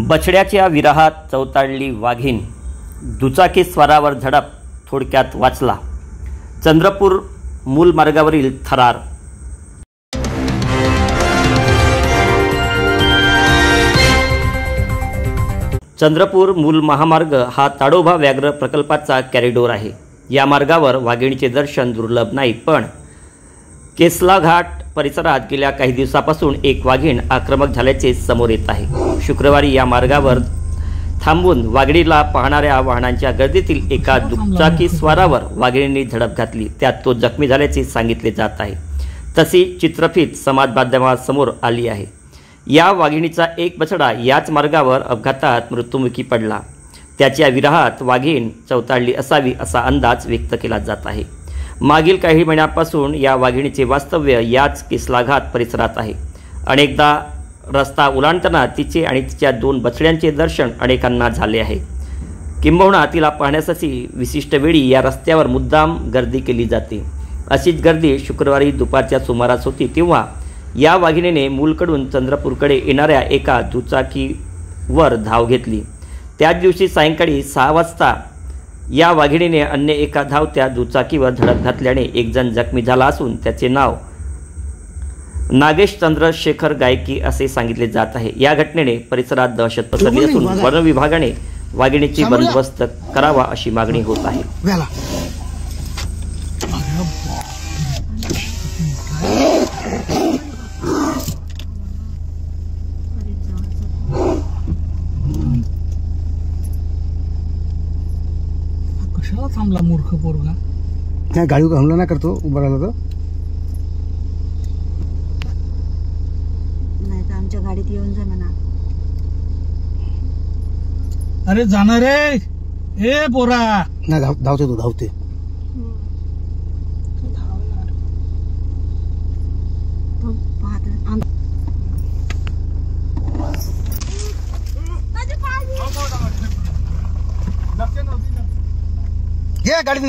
बछड्याच्या विरहात चवताळली वाघीण, दुचाकी स्वारावर झडप थोडक्यात वाचला. चंद्रपूर मूल मार्गावरील थरार. चंद्रपूर मूल महामार्ग हा ताडोबा व्याघ्र प्रकल्पाचा कॉरिडॉर आहे. या मार्गावर वाघिणीचे दर्शन दुर्लभ नाही, पण केसला घाट परिसरात गेल्या काही दिवसापासून एक वाघीण आक्रमक झाल्याचे समोर येत आहे. शुक्रवारी या मार्गावर थांबून वाघिणीला पाहणाऱ्या वाहनांच्या गर्दीतील एका दुचाकी स्वारावर वाघिणीने झडप घातली. त्यात तो जखमी झाल्याचे सांगितले जात आहे. तशी चित्रफित समाज माध्यमासमोर आली आहे. या वाघिणीचा एक बछडा याच मार्गावर अपघातात मृत्युमुखी पडला. त्याच्या विरहात वाघीण चवताळली असावी असा अंदाज व्यक्त केला जात आहे. मागील काही महिन्यांपासून या वाघिणीचे वास्तव्य याच केसला घाट परिसरात आहे. अनेकदा रस्ता ओलांडताना तिचे आणि तिच्या 2 बछड्यांचे दर्शन अनेकांना झाले आहे. किंबहुना तिला पाहण्यासाठी विशिष्ट वेळी या रस्त्यावर मुद्दाम गर्दी केली जाते. अशीच गर्दी शुक्रवारी दुपारच्या सुमारास होती, तेव्हा या वाघिणीने मूलकडून चंद्रपूरकडे येणाऱ्या एका दुचाकीवर धाव घेतली. त्याच दिवशी सायंकाळी 6 वाजता या वाघिणीने अन्य एका धावत्या दुचाकीवर धडक घातल्याने एक जण जखमी झाला असून त्याचे नाव नागेश चंद्रशेखर गायकी असे सांगितले जात आहे. या घटनेने परिसरात दहशत पसरली असून वन विभागाने वाघिणीची बंदोबस्त करावा अशी मागणी होत आहे. कशाला थांबला मूर्ख पोरगा? काय गाडी हमला ना करतो उभा राहिला तर नाही तर आमच्या गाडीत येऊन जा म्हणा. अरे जाणार रे ए पोरा. नाही धावते तू धावते. माझे घे गाडी